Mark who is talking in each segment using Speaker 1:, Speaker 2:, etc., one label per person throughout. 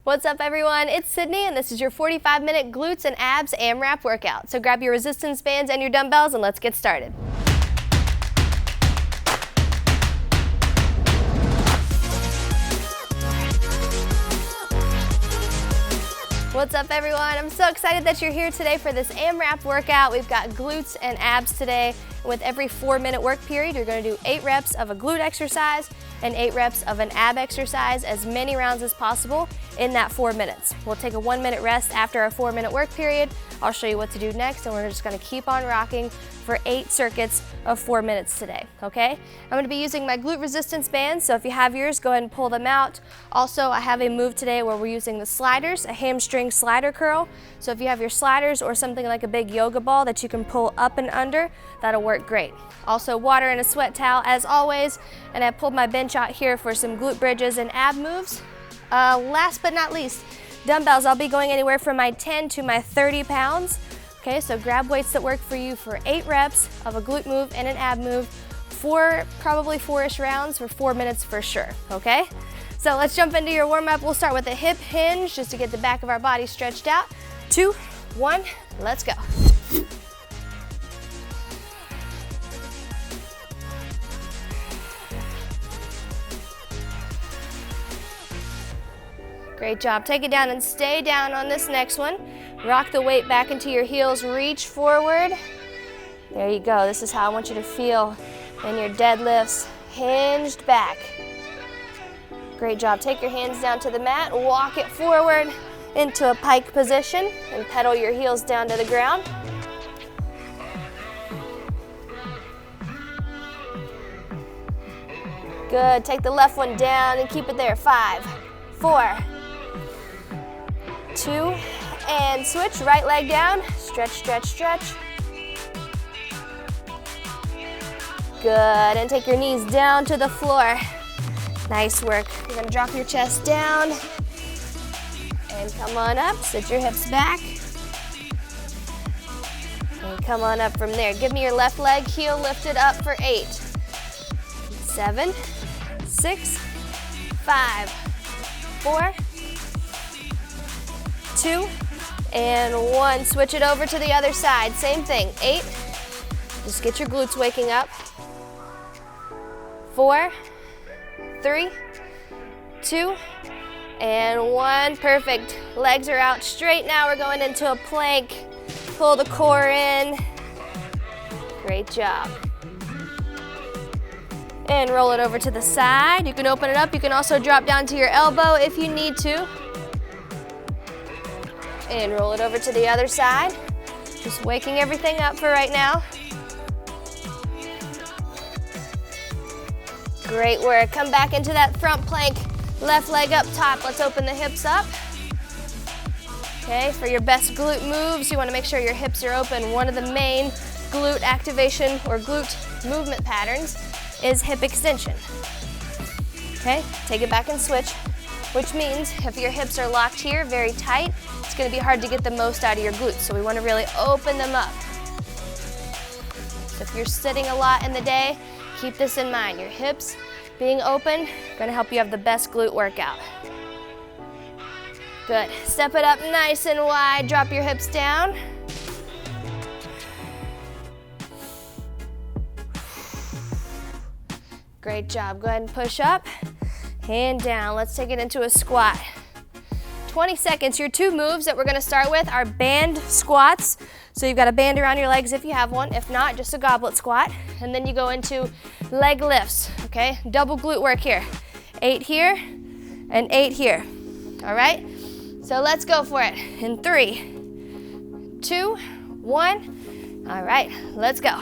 Speaker 1: What's up everyone, it's Sydney and this is your 45-minute glutes and abs AMRAP workout. So grab your resistance bands and your dumbbells and let's get started. What's up everyone, I'm so excited that you're here today for this AMRAP workout. We've got glutes and abs today. With every 4-minute work period, you're going to do 8 reps of a glute exercise and 8 reps of an ab exercise, as many rounds as possible in that 4 minutes. We'll take a 1-minute rest after our 4-minute work period. I'll show you what to do next, and we're just going to keep on rocking for 8 circuits of 4 minutes today, okay? I'm going to be using my glute resistance bands, so if you have yours, go ahead and pull them out. Also, I have a move today where we're using the sliders, a hamstring slider curl. So if you have your sliders or something like a big yoga ball that you can pull up and under, that'll work great. Also, water and a sweat towel as always, and I pulled my bench out here for some glute bridges and ab moves. Last but not least, dumbbells. I'll be going anywhere from my 10 to my 30 pounds. Okay, so grab weights that work for you for 8 reps of a glute move and an ab move, probably 4-ish rounds for 4 minutes for sure, okay? So let's jump into your warm-up. We'll start with a hip hinge just to get the back of our body stretched out. 2, 1, let's go. Great job. Take it down and stay down on this next one. Rock the weight back into your heels, reach forward. There you go. This is how I want you to feel in your deadlifts, hinged back. Great job. Take your hands down to the mat, walk it forward into a pike position, and pedal your heels down to the ground. Good. Take the left one down and keep it there. 5, 4, 2, and switch. Right leg down. Stretch, stretch, stretch. Good. And take your knees down to the floor. Nice work. You're going to drop your chest down and come on up. Sit your hips back. And come on up from there. Give me your left leg, heel lifted up for 8, 7, 6, 5, 4, 2, and 1. Switch it over to the other side. Same thing. 8. Just get your glutes waking up. 4, 3, 2, and 1. Perfect. Legs are out straight now. We're going into a plank. Pull the core in. Great job. And roll it over to the side. You can open it up. You can also drop down to your elbow if you need to. And roll it over to the other side. Just waking everything up for right now. Great work. Come back into that front plank. Left leg up top. Let's open the hips up. Okay, for your best glute moves, you want to make sure your hips are open. One of the main glute activation or glute movement patterns is hip extension. Okay, take it back and switch, which means if your hips are locked here very tight, it's going to be hard to get the most out of your glutes. So we want to really open them up. So if you're sitting a lot in the day, keep this in mind. Your hips being open, going to help you have the best glute workout. Good. Step it up nice and wide. Drop your hips down. Great job. Go ahead and push up and down. Let's take it into a squat. 20 seconds. Your 2 moves that we're going to start with are band squats. So you've got a band around your legs if you have one. If not, just a goblet squat. And then you go into leg lifts, okay? Double glute work here. 8 here and 8 here. All right? So let's go for it. In 3, 2, 1. All right, let's go.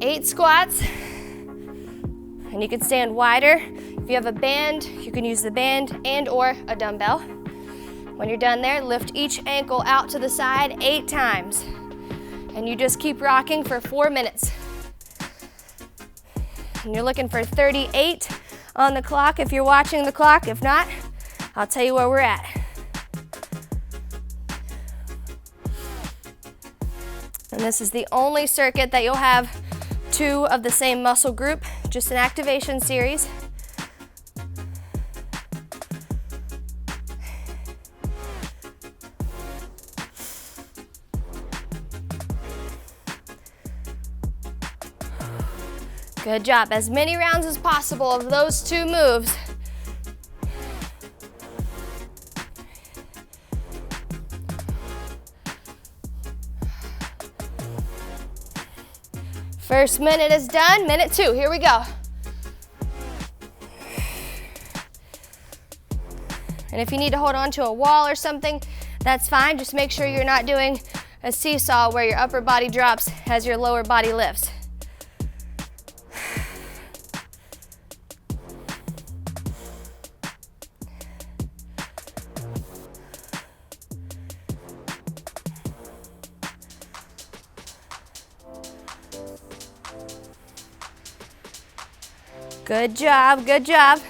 Speaker 1: 8 squats. And you can stand wider. If you have a band, you can use the band and or a dumbbell. When you're done there, lift each ankle out to the side 8 times. And you just keep rocking for 4 minutes. And you're looking for 38 on the clock if you're watching the clock. If not, I'll tell you where we're at. And this is the only circuit that you'll have 2 of the same muscle group, just an activation series. Good job. As many rounds as possible of those two moves. First minute is done. Minute 2, here we go. And if you need to hold on to a wall or something, that's fine. Just make sure you're not doing a seesaw where your upper body drops as your lower body lifts. Good job, good job.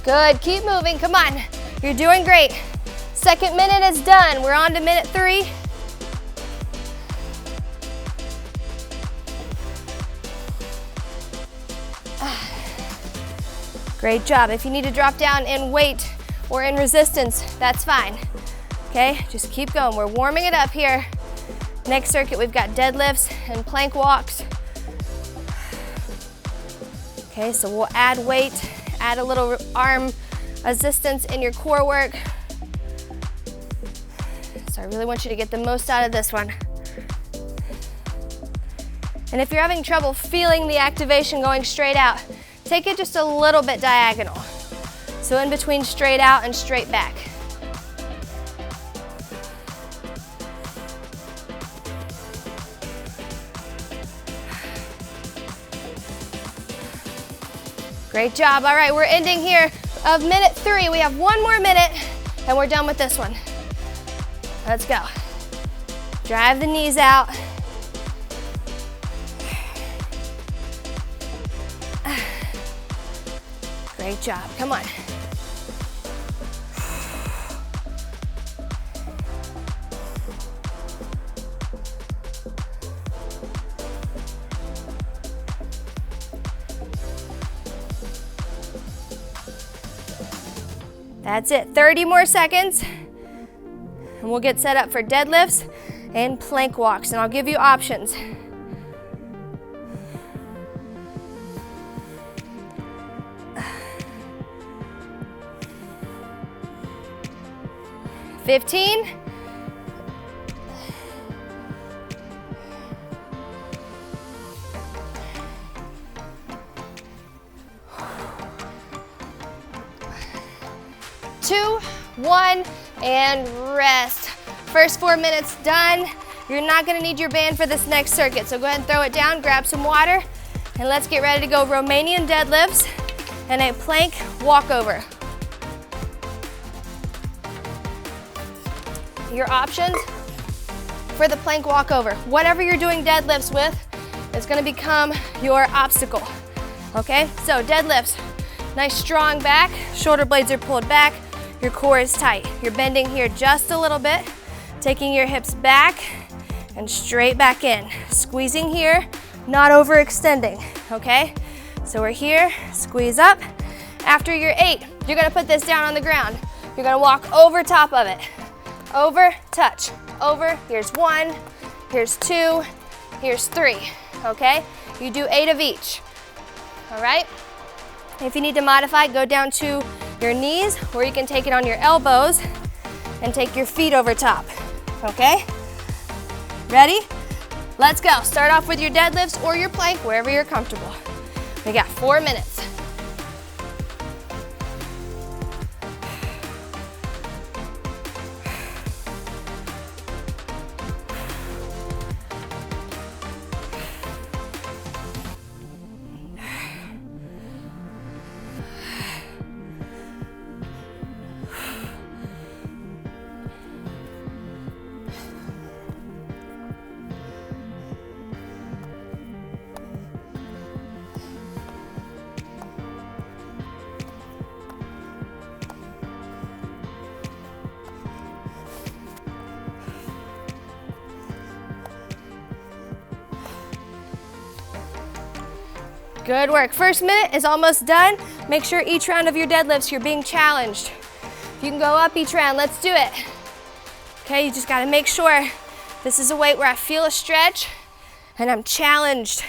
Speaker 1: Good, keep moving, come on. You're doing great. Second minute is done. We're on to minute 3. Great job. If you need to drop down in weight or in resistance, that's fine. Okay, just keep going. We're warming it up here. Next circuit, we've got deadlifts and plank walks. Okay, so we'll add weight, add a little arm assistance in your core work. So I really want you to get the most out of this one. And if you're having trouble feeling the activation going straight out, take it just a little bit diagonal. So in between straight out and straight back. Great job. All right, we're ending here of minute 3. We have 1 more minute and we're done with this one. Let's go. Drive the knees out. Great job, come on. That's it, 30 more seconds. And we'll get set up for deadlifts and plank walks, and I'll give you options. 15. 2, 1, and rest. First 4 minutes done. You're not gonna need your band for this next circuit, so go ahead and throw it down, grab some water, and let's get ready to go Romanian deadlifts and a plank walkover. Your options for the plank walkover. Whatever you're doing deadlifts with is gonna become your obstacle, okay? So deadlifts, nice strong back, shoulder blades are pulled back, your core is tight. You're bending here just a little bit, taking your hips back and straight back in. Squeezing here, not overextending, okay? So we're here, squeeze up. After your 8, you're gonna put this down on the ground. You're gonna walk over top of it. Over, touch, over, here's 1, here's 2, here's 3, okay? You do 8 of each, all right? If you need to modify, go down to your knees, or you can take it on your elbows and take your feet over top, okay? Ready? Let's go. Start off with your deadlifts or your plank, wherever you're comfortable. We got 4 minutes. Good work. First minute is almost done. Make sure each round of your deadlifts you're being challenged. If you can go up each round, let's do it. Okay, you just gotta make sure this is a weight where I feel a stretch and I'm challenged.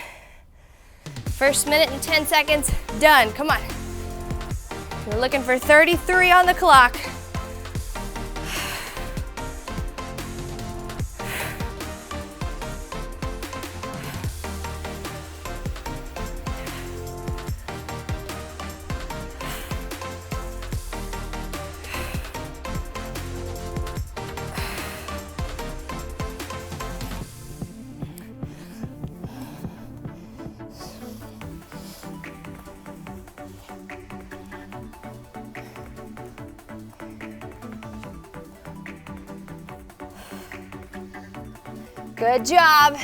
Speaker 1: First minute and 10 seconds, done. Come on. We're looking for 33 on the clock. Good job.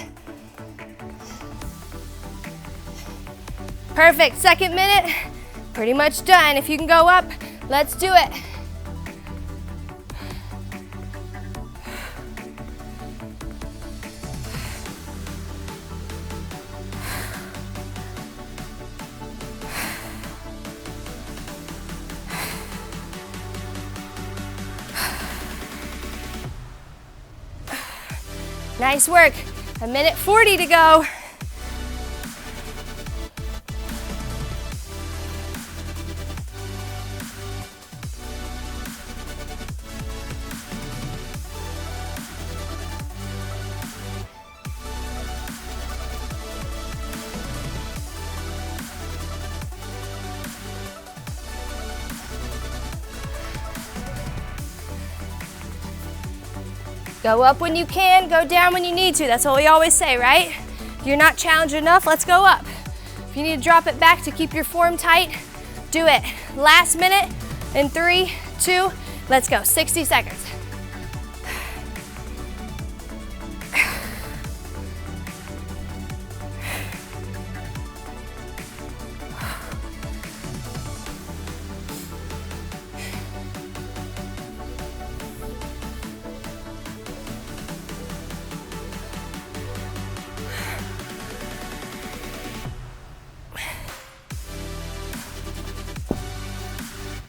Speaker 1: Perfect. Second minute, pretty much done. If you can go up, let's do it. Nice work. A minute 40 to go. Go up when you can, go down when you need to. That's what we always say, right? If you're not challenged enough, let's go up. If you need to drop it back to keep your form tight, do it. Last minute in 3, 2, let's go. 60 seconds.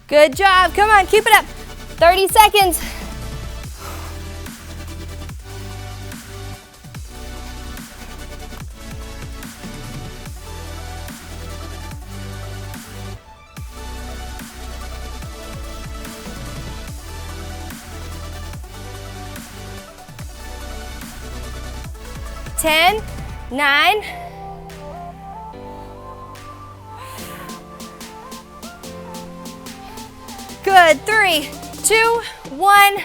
Speaker 1: Good job, come on, keep it up. 30 seconds. Ten, 9, good, 3, 2, 1,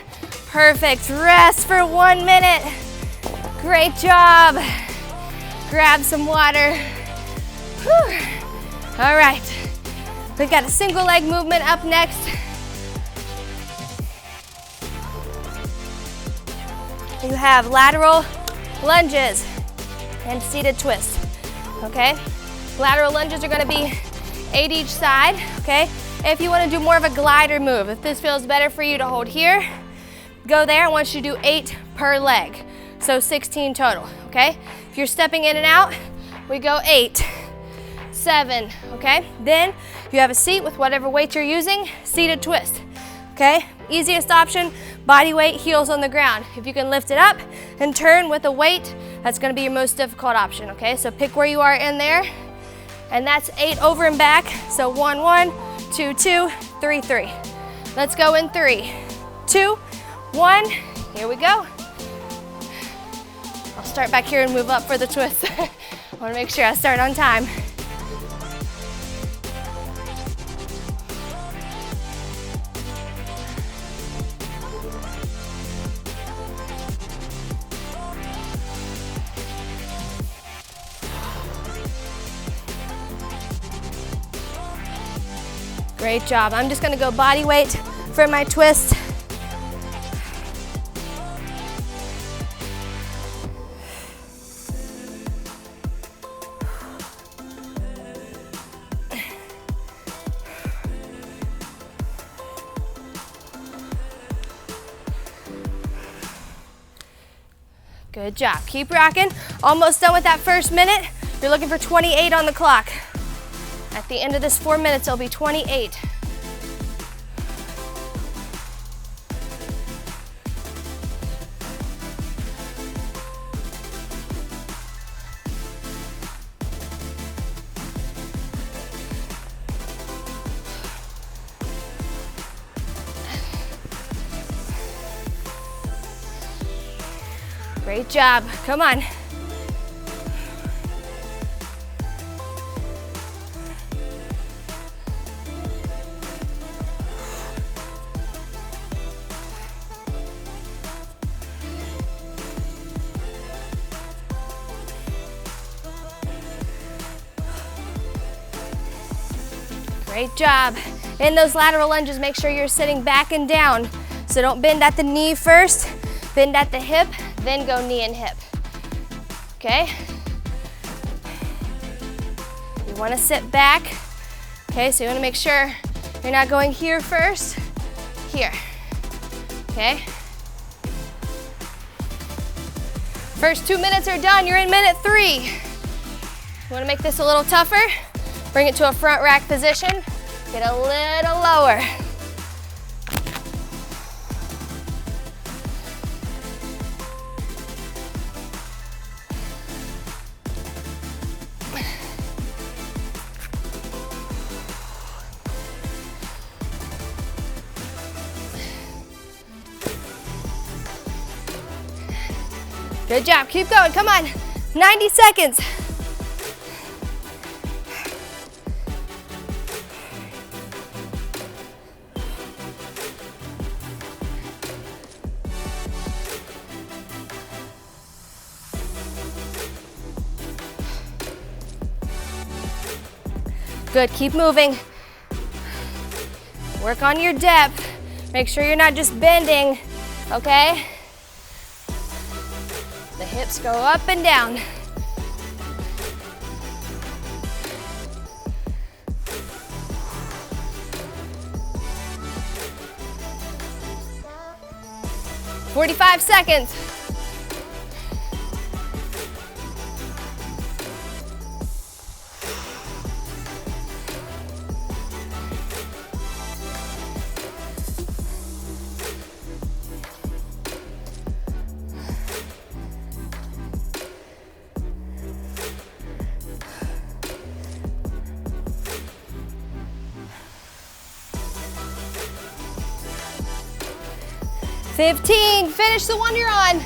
Speaker 1: perfect. Rest for 1 minute. Great job. Grab some water. Whew. All right, we've got a single leg movement up next. You have lateral lunges and seated twist, okay? Lateral lunges are gonna be 8 each side, okay? If you wanna do more of a glider move, if this feels better for you to hold here, go there. I want you to do 8 per leg, so 16 total, okay? If you're stepping in and out, we go 8, 7, okay? Then you have a seat with whatever weight you're using, seated twist, okay? Easiest option, body weight, heels on the ground. If you can lift it up and turn with a weight, that's gonna be your most difficult option, okay? So pick where you are in there, and that's 8 over and back. So 1, 1, 2, 2, 3, 3. Let's go in 3, 2, 1, here we go. I'll start back here and move up for the twist. I wanna make sure I start on time. Great job. I'm just gonna go body weight for my twist. Good job. Keep rocking. Almost done with that first minute. You're looking for 28 on the clock. At the end of this 4 minutes, it'll be 28. Great job, come on. Great job. In those lateral lunges, make sure you're sitting back and down. So don't bend at the knee first, bend at the hip, then go knee and hip, okay? You wanna sit back, okay? So you wanna make sure you're not going here first, here, okay? First 2 minutes are done, you're in minute 3. You wanna make this a little tougher? Bring it to a front rack position, get a little lower. Good job, keep going, come on. 90 seconds. Good, keep moving. Work on your depth. Make sure you're not just bending, okay? The hips go up and down. "45 seconds. "15, finish the one you're on.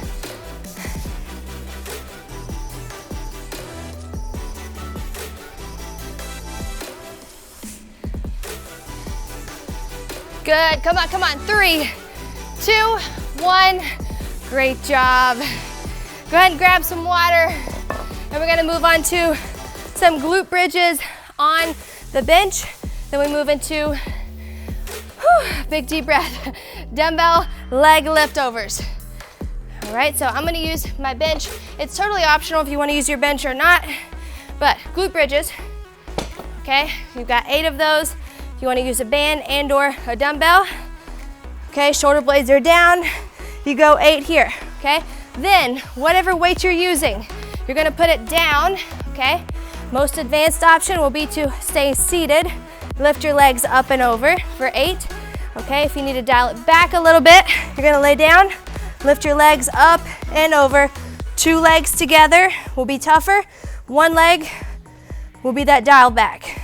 Speaker 1: Good, come on, come on. 3, 2, 1. Great job. Go ahead and grab some water. And we're gonna move on to some glute bridges on the bench. Then we move into, big deep breath, dumbbell leg liftovers. All right, so I'm gonna use my bench. It's totally optional if you wanna use your bench or not, but glute bridges, okay? You've got 8 of those. If you wanna use a band and or a dumbbell, okay, shoulder blades are down. You go 8 here, okay? Then, whatever weight you're using, you're gonna put it down, okay? Most advanced option will be to stay seated. Lift your legs up and over for 8. Okay, if you need to dial it back a little bit, you're gonna lay down, lift your legs up and over. 2 legs together will be tougher. 1 leg will be that dial back.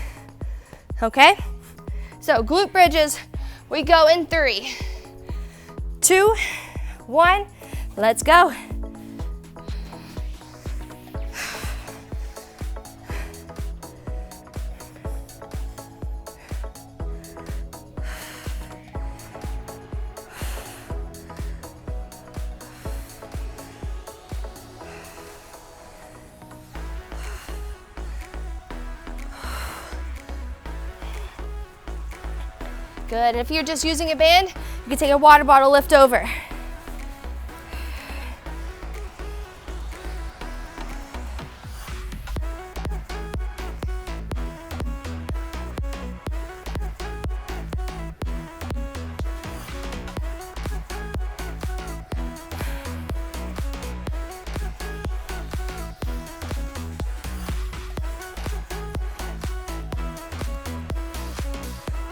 Speaker 1: Okay? So glute bridges, we go in 3, 2, 1, let's go. Good, and if you're just using a band, you can take a water bottle lift over.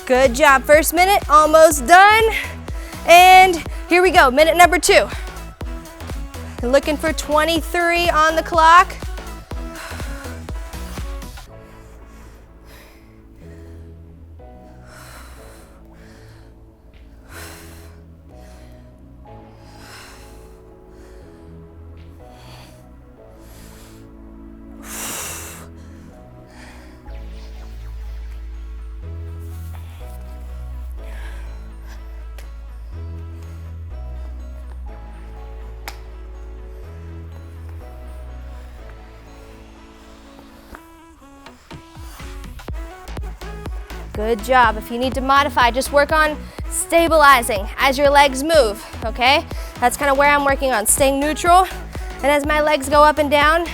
Speaker 1: Good job. First minute, almost done. And here we go, minute number 2. Looking for 23 on the clock. Good job. If you need to modify, just work on stabilizing as your legs move, okay? That's kind of where I'm working on, staying neutral. And as my legs go up and down,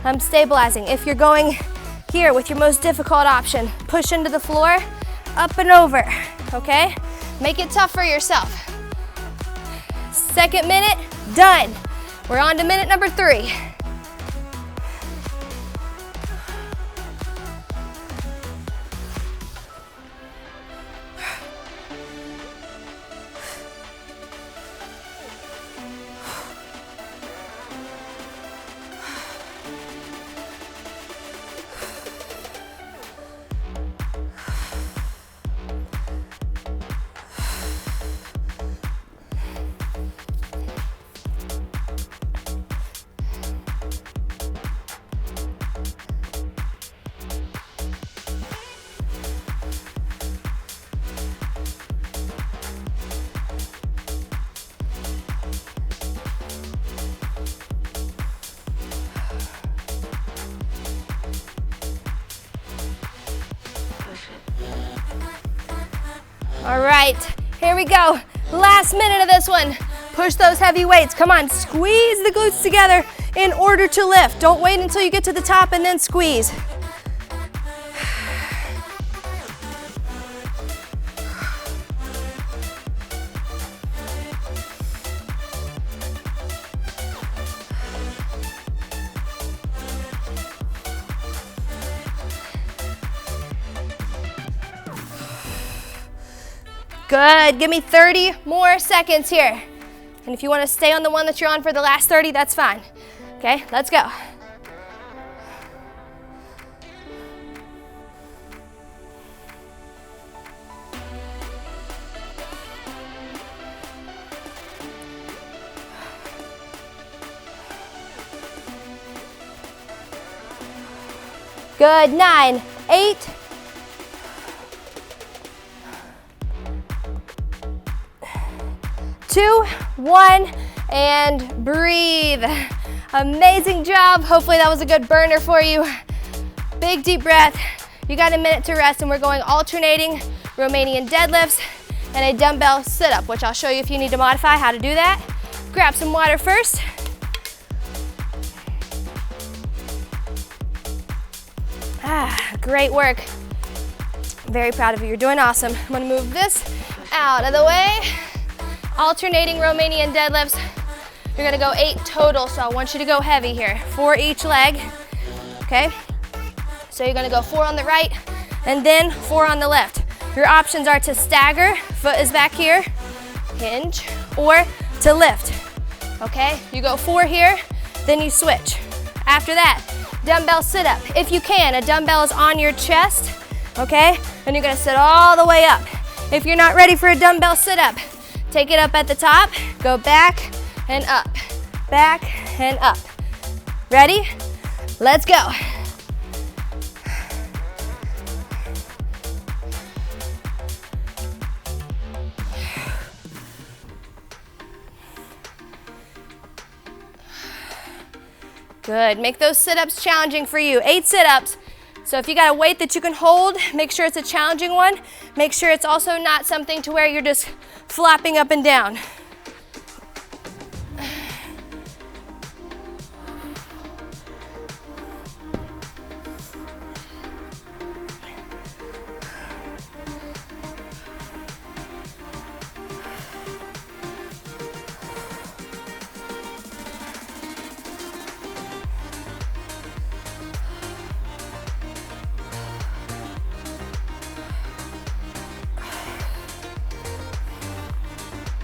Speaker 1: I'm stabilizing. If you're going here with your most difficult option, push into the floor, up and over, okay? Make it tough for yourself. Second minute, done. We're on to minute number 3. All right, here we go. Last minute of this one. Push those heavy weights. Come on, squeeze the glutes together in order to lift. Don't wait until you get to the top and then squeeze. Good, give me 30 more seconds here. And if you want to stay on the one that you're on for the last 30, that's fine. Okay, let's go. Good, 9, 8, 2, 1, and breathe. Amazing job. Hopefully that was a good burner for you. Big deep breath. You got a minute to rest, and we're going alternating Romanian deadlifts and a dumbbell sit up, which I'll show you if you need to modify how to do that. Grab some water first. Great work. Very proud of you. You're doing awesome. I'm gonna move this out of the way. Alternating Romanian deadlifts. You're gonna go 8 total, so I want you to go heavy here. 4 each leg, okay? So you're gonna go 4 on the right and then 4 on the left. Your options are to stagger, foot is back here, hinge, or to lift, okay? You go 4 here, then you switch. After that, dumbbell sit up. If you can, a dumbbell is on your chest, okay? And you're gonna sit all the way up. If you're not ready for a dumbbell sit up, take it up at the top, go back and up, back and up. Ready? Let's go. Good, make those sit-ups challenging for you. 8 sit-ups. So if you got a weight that you can hold, make sure it's a challenging one. Make sure it's also not something to where you're just flopping up and down.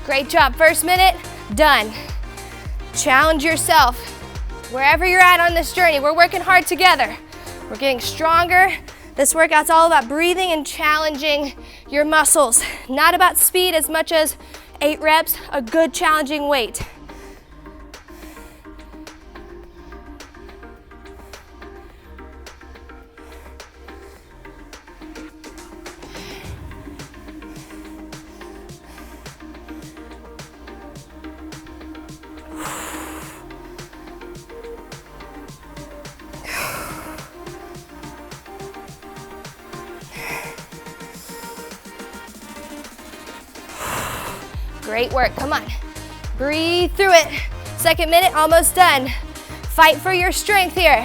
Speaker 1: Great job. First minute, done. Challenge yourself. Wherever you're at on this journey, we're working hard together. We're getting stronger. This workout's all about breathing and challenging your muscles. Not about speed as much as 8 reps, a good challenging weight. Great work, come on. Breathe through it. Second minute, almost done. Fight for your strength here.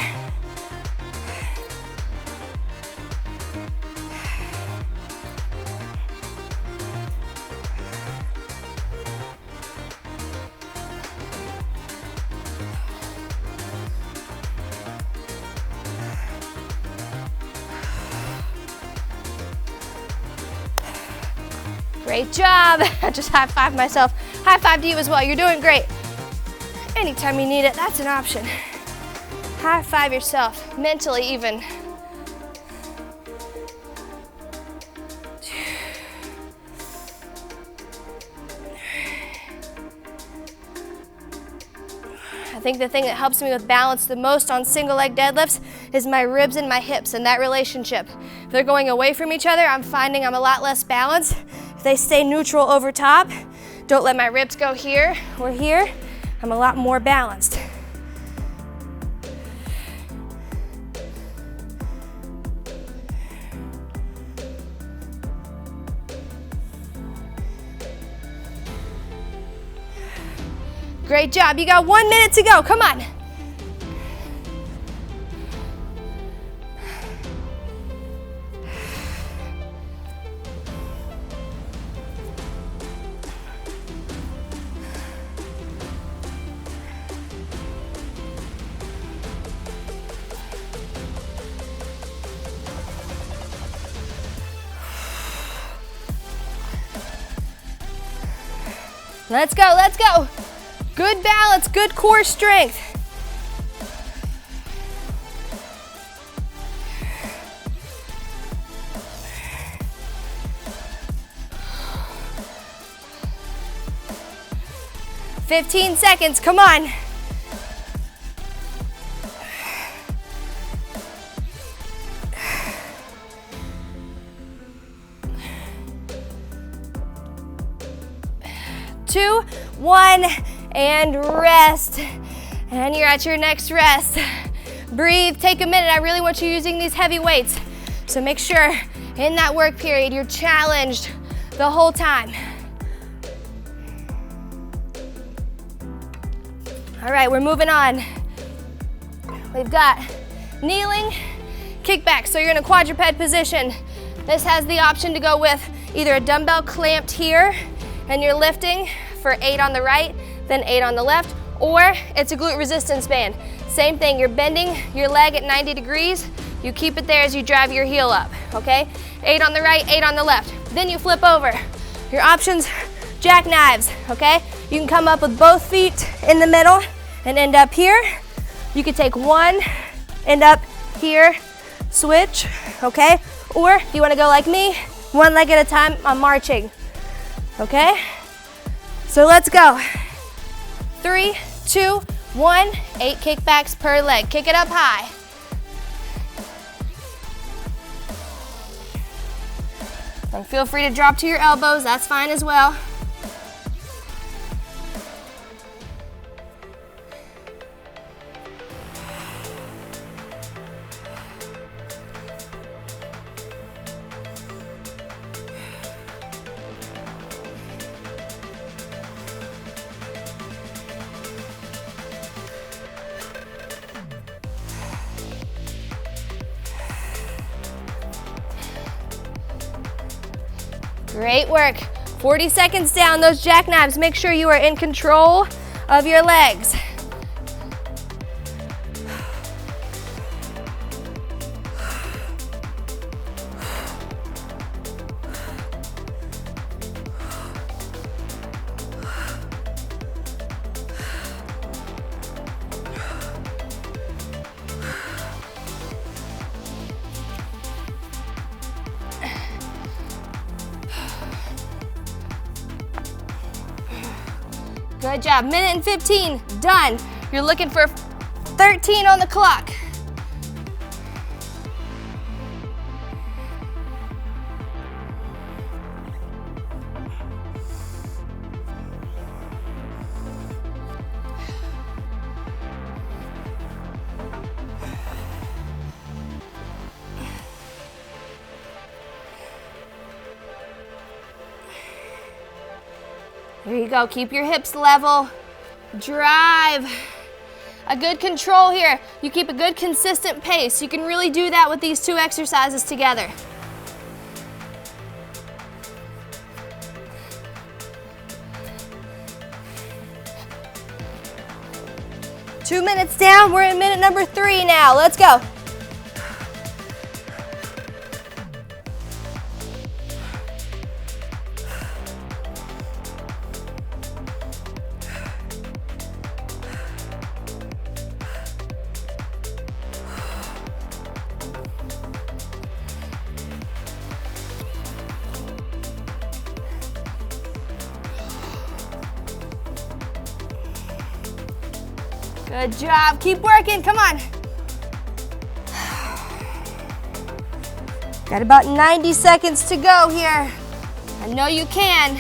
Speaker 1: Great job. I just high-five myself. High-five to you as well. You're doing great. Anytime you need it, that's an option. High-five yourself, mentally even. I think the thing that helps me with balance the most on single leg deadlifts is my ribs and my hips and that relationship. If they're going away from each other, I'm finding I'm a lot less balanced. If they stay neutral over top, don't let my ribs go here or here, I'm a lot more balanced. Great job. You got 1 minute to go. Come on. Let's go, let's go. Good balance, good core strength. "15 seconds, come on. Two, one, and rest. And you're at your next rest. Breathe, take a minute. I really want you using these heavy weights. So make sure in that work period you're challenged the whole time. All right, we're moving on. We've got kneeling, kickbacks. So you're in a quadruped position. This has the option to go with either a dumbbell clamped here and you're lifting for 8 on the right, then 8 on the left, or it's a glute resistance band. Same thing, you're bending your leg at 90 degrees, you keep it there as you drive your heel up, okay? 8 on the right, 8 on the left. Then you flip over. Your options, jackknives, okay? You can come up with both feet in the middle and end up here. You could take one, end up here, switch, okay? Or if you wanna go like me, one leg at a time, I'm marching. Okay, so let's go. 3, 2, 1, 8 kickbacks per leg. Kick it up high. And feel free to drop to your elbows, that's fine as well. Great work. 40 seconds down, those jackknives. Make sure you are in control of your legs. Good job. Minute and 15, done. You're looking for 13 on the clock. There you go, keep your hips level. Drive. A good control here. You keep a good consistent pace. You can really do that with these two exercises together. Two minutes down, we're in minute number 3 now. Let's go. Good job, keep working, come on. Got about 90 seconds to go here. I know you can.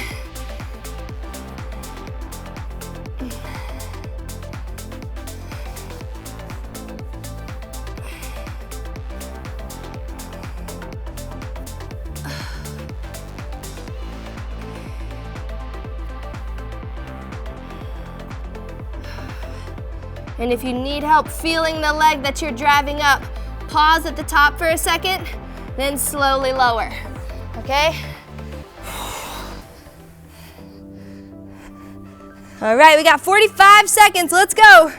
Speaker 1: And if you need help feeling the leg that you're driving up, pause at the top for a second, then slowly lower, okay? All right, we got 45 seconds, let's go.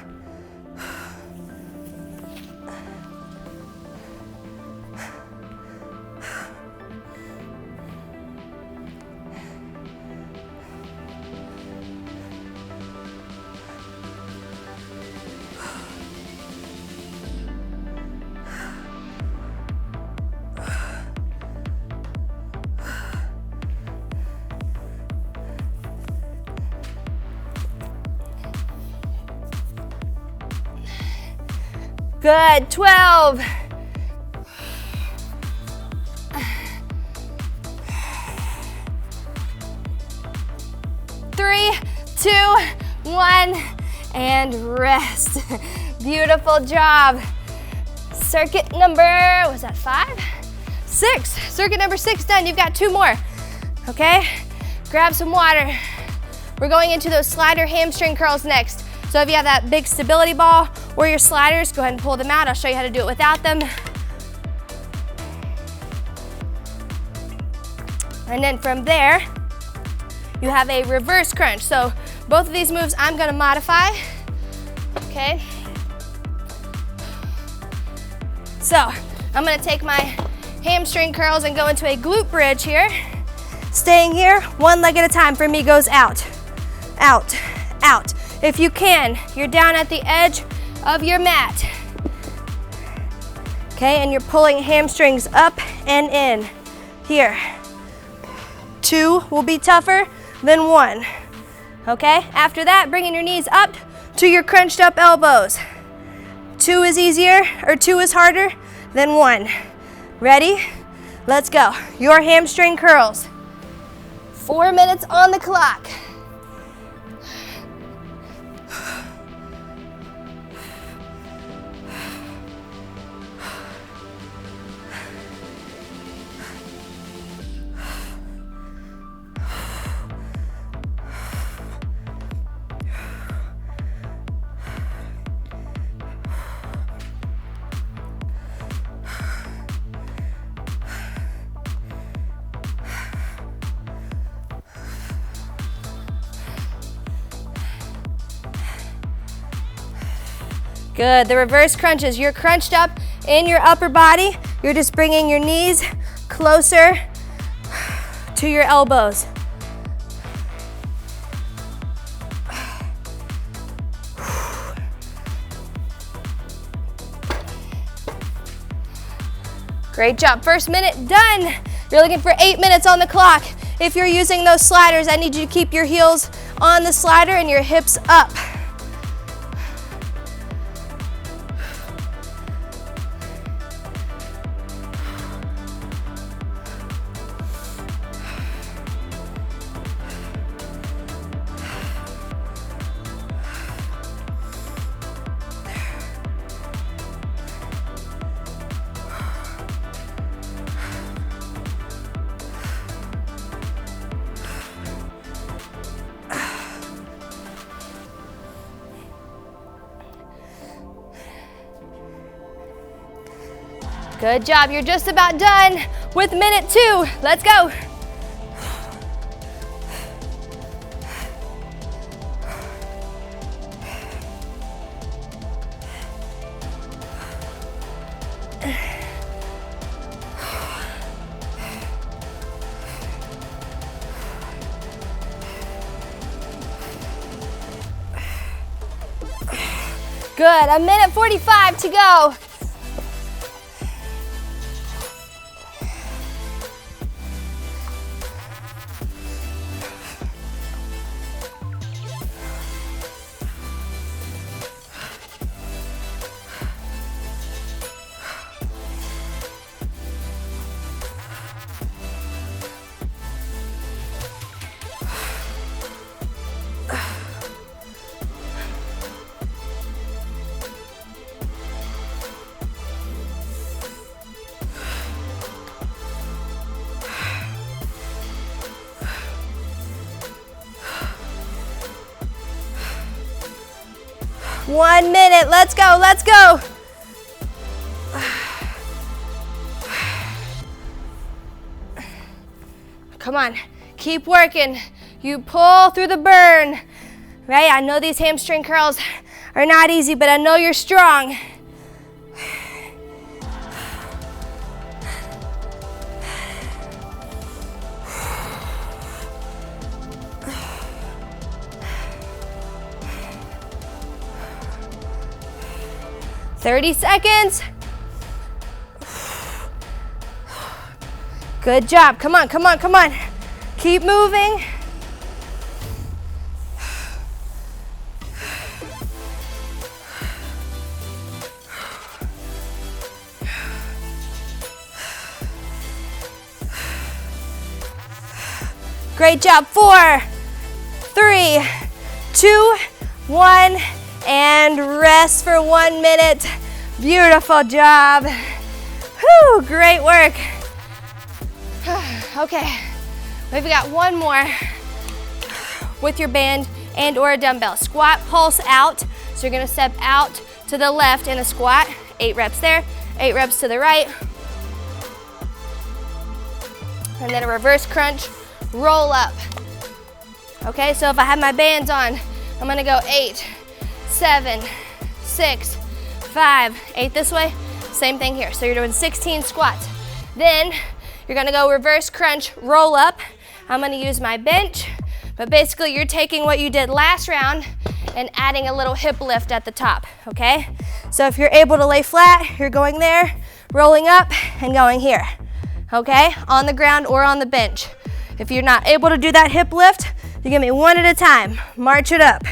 Speaker 1: Good, 12. 3, 2, 1, and rest. Beautiful job. Circuit number, was that 5? 6. Circuit number 6 done. You've got 2 more. Okay? Grab some water. We're going into those slider hamstring curls next. So if you have that big stability ball or your sliders, go ahead and pull them out. I'll show you how to do it without them. And then from there, you have a reverse crunch. So both of these moves I'm gonna modify, okay? So I'm gonna take my hamstring curls and go into a glute bridge here. Staying here, one leg at a time for me goes out, out, out. If you can, you're down at the edge of your mat. Okay, and you're pulling hamstrings up and in. Here. 2 will be tougher than 1. Okay, after that, bringing your knees up to your crunched up elbows. 2 is easier, or 2 is harder than 1. Ready? Let's go. Your hamstring curls. 4 minutes on the clock. Good, the reverse crunches. You're crunched up in your upper body. You're just bringing your knees closer to your elbows. Great job, first minute done. You're looking for 8 minutes on the clock. If you're using those sliders, I need you to keep your heels on the slider and your hips up. Good job, you're just about done with minute 2. Let's go. Good, a minute 45 to go. One minute, let's go, let's go. Come on, keep working. You pull through the burn, right? I know these hamstring curls are not easy, but I know you're strong. "30 seconds. Good job. Come on, come on, come on. Keep moving. Great job. 4, 3, 2, 1. And rest for 1 minute. Beautiful job. Whew, great work. Okay, we've got one more with your band and or a dumbbell. Squat, pulse out. So you're gonna step out to the left in a squat. 8 reps there, 8 reps to the right. And then a reverse crunch, roll up. Okay, so if I have my bands on, I'm gonna go 8, 7, 6, 5, 8 this way. Same thing here. So you're doing 16 squats. Then you're gonna go reverse crunch, roll up. I'm gonna use my bench, but basically you're taking what you did last round and adding a little hip lift at the top, okay? So if you're able to lay flat, you're going there, rolling up and going here, okay? On the ground or on the bench. If you're not able to do that hip lift, you give me one at a time. March it up.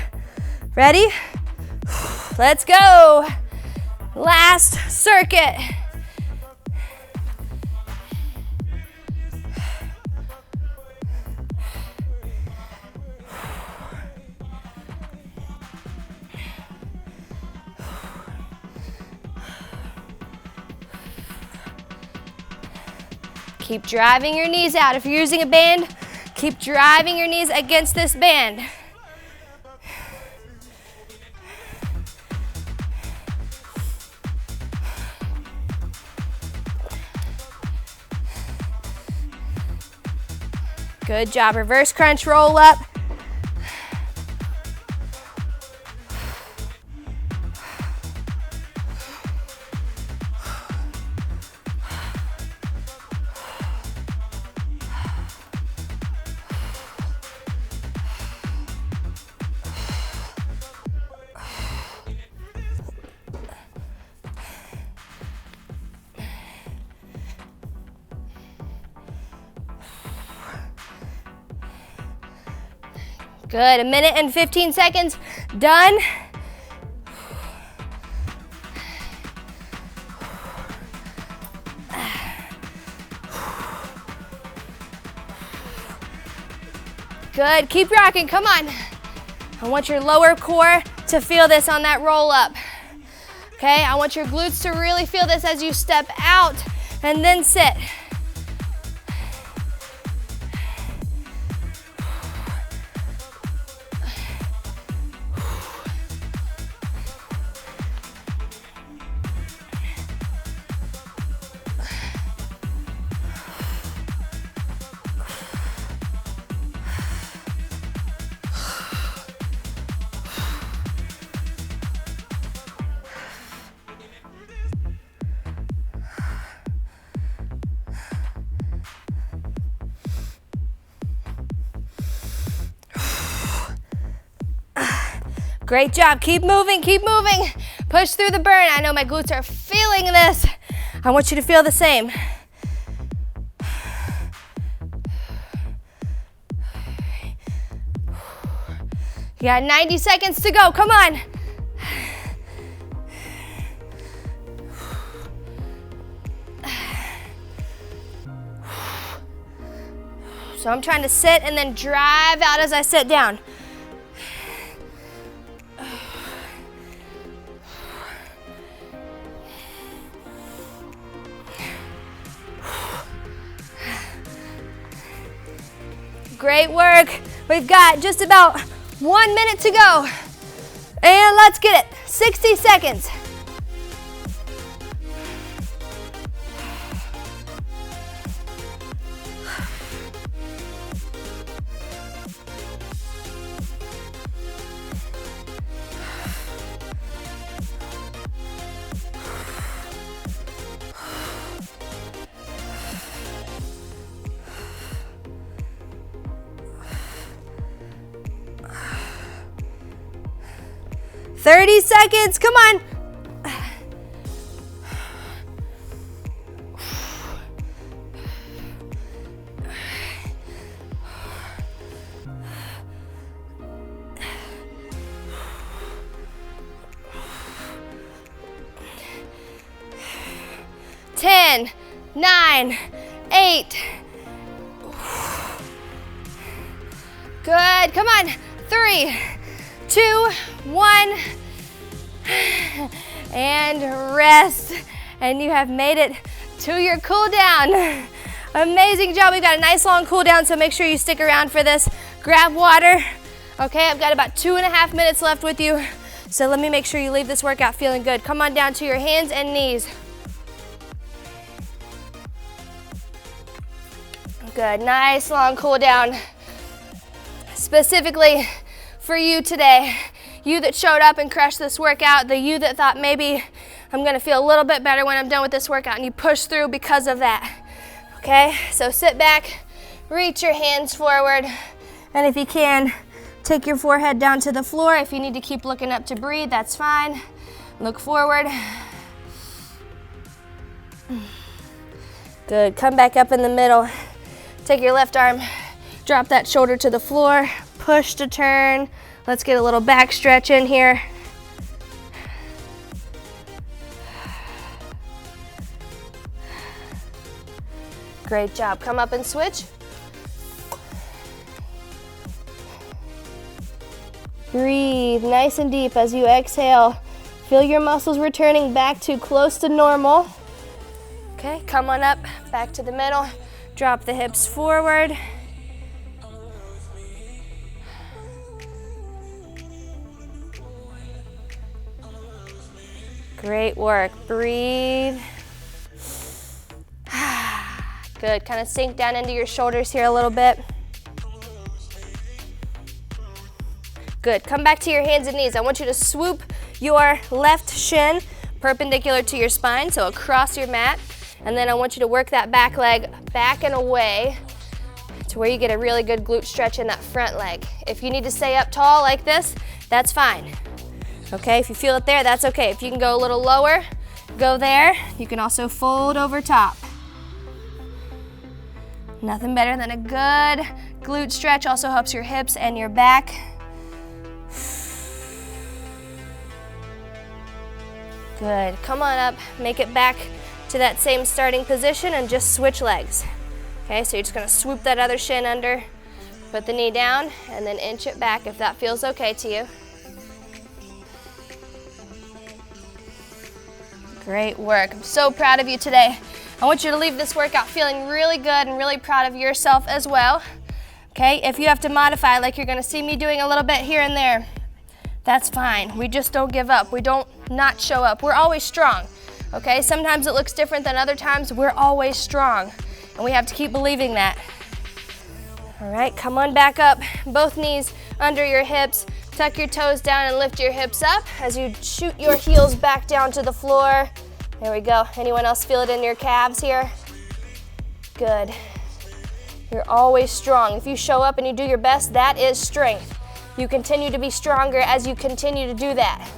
Speaker 1: Ready? Let's go. Last circuit. Keep driving your knees out. If you're using a band, keep driving your knees against this band. Good job. Reverse crunch, roll up. Good, 1 minute and 15 seconds, done. Good, keep rocking, come on. I want your lower core to feel this on that roll up. Okay, I want your glutes to really feel this as you step out and then sit. Great job, keep moving, keep moving. Push through the burn. I know my glutes are feeling this. I want you to feel the same. You got 90 seconds to go, come on. So I'm trying to sit and then drive out as I sit down. Great work. We've got just about 1 minute to go. And let's get it. 60 seconds. Thirty seconds, come on. Ten, 9, 8. Good, come on. 3, 2, 1. And rest. And you have made it to your cool down. Amazing job. We've got a nice long cool down, so make sure you stick around for this. Grab water. Okay, I've got about 2.5 minutes left with you. So let me make sure you leave this workout feeling good. Come on down to your hands and knees. Good, nice long cool down. Specifically for you today. You that showed up and crushed this workout, the you that thought maybe I'm gonna feel a little bit better when I'm done with this workout, and you push through because of that. Okay, so sit back, reach your hands forward, and if you can, take your forehead down to the floor. If you need to keep looking up to breathe, that's fine. Look forward. Good, come back up in the middle. Take your left arm, drop that shoulder to the floor, push to turn. Let's get a little back stretch in here. Great job. Come up and switch. Breathe nice and deep as you exhale. Feel your muscles returning back to close to normal. Okay, come on up, back to the middle. Drop the hips forward. Great work. Breathe. Good. Kind of sink down into your shoulders here a little bit. Good. Come back to your hands and knees. I want you to swoop your left shin perpendicular to your spine, so across your mat. And then I want you to work that back leg back and away to where you get a really good glute stretch in that front leg. If you need to stay up tall like this, that's fine. Okay, if you feel it there, that's okay. If you can go a little lower, go there. You can also fold over top. Nothing better than a good glute stretch, also helps your hips and your back. Good, come on up, make it back to that same starting position and just switch legs. Okay, so you're just gonna swoop that other shin under, put the knee down, and then inch it back if that feels okay to you. Great work, I'm so proud of you today. I want you to leave this workout feeling really good and really proud of yourself as well. Okay, if you have to modify, like you're gonna see me doing a little bit here and there, that's fine. We just don't give up. We don't not show up. We're always strong, okay? Sometimes it looks different than other times. We're always strong, and we have to keep believing that. All right, come on back up. Both knees under your hips. Tuck your toes down and lift your hips up as you shoot your heels back down to the floor. There we go. Anyone else feel it in your calves here? Good. You're always strong. If you show up and you do your best, that is strength. You continue to be stronger as you continue to do that.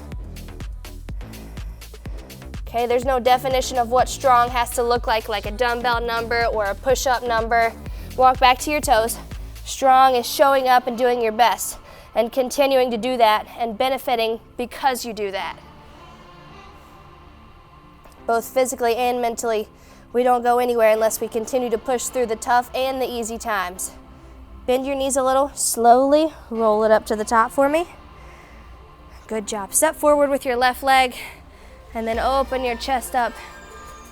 Speaker 1: Okay, there's no definition of what strong has to look like a dumbbell number or a push-up number. Walk back to your toes. Strong is showing up and doing your best and continuing to do that and benefiting because you do that. Both physically and mentally, we don't go anywhere unless we continue to push through the tough and the easy times. Bend your knees a little, slowly roll it up to the top for me. Good job. Step forward with your left leg and then open your chest up.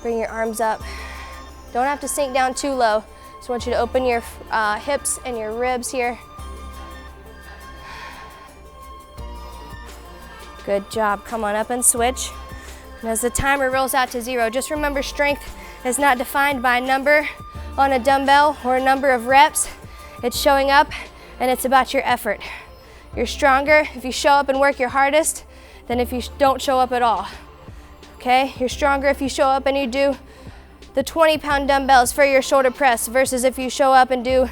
Speaker 1: Bring your arms up. Don't have to sink down too low. Just want you to open your hips and your ribs here. Good job. Come on up and switch. And as the timer rolls out to 0, just remember strength is not defined by a number on a dumbbell or a number of reps. It's showing up and it's about your effort. You're stronger if you show up and work your hardest than if you don't show up at all. Okay? You're stronger if you show up and you do the 20-pound dumbbells for your shoulder press versus if you show up and do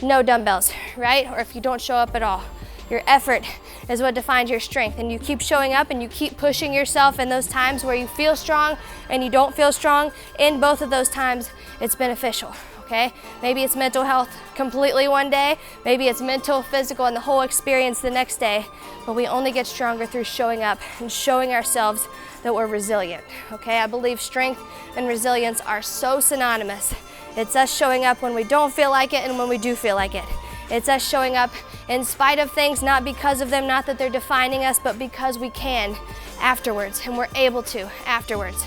Speaker 1: no dumbbells, right? Or if you don't show up at all. Your effort is what defines your strength, and you keep showing up and you keep pushing yourself in those times where you feel strong and you don't feel strong. In both of those times, it's beneficial, okay? Maybe it's mental health completely one day, maybe it's mental, physical, and the whole experience the next day, but we only get stronger through showing up and showing ourselves that we're resilient, okay? I believe strength and resilience are so synonymous. It's us showing up when we don't feel like it and when we do feel like it. It's us showing up in spite of things, not because of them, not that they're defining us, but because we can afterwards, and we're able to afterwards,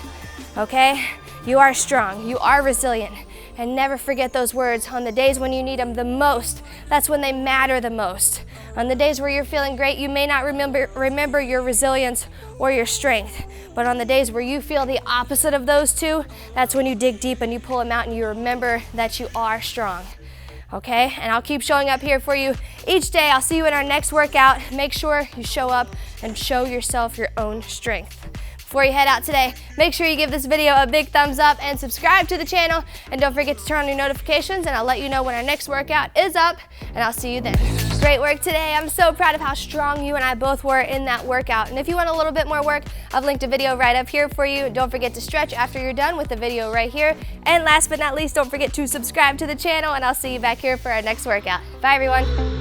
Speaker 1: okay? You are strong, you are resilient, and never forget those words. On the days when you need them the most, that's when they matter the most. On the days where you're feeling great, you may not remember your resilience or your strength, but on the days where you feel the opposite of those two, that's when you dig deep and you pull them out and you remember that you are strong. Okay, and I'll keep showing up here for you each day. I'll see you in our next workout. Make sure you show up and show yourself your own strength. Before you head out today, make sure you give this video a big thumbs up and subscribe to the channel. And don't forget to turn on your notifications, and I'll let you know when our next workout is up, and I'll see you then. Great work today. I'm so proud of how strong you and I both were in that workout. And if you want a little bit more work, I've linked a video right up here for you. Don't forget to stretch after you're done with the video right here. And last but not least, don't forget to subscribe to the channel, and I'll see you back here for our next workout. Bye, everyone.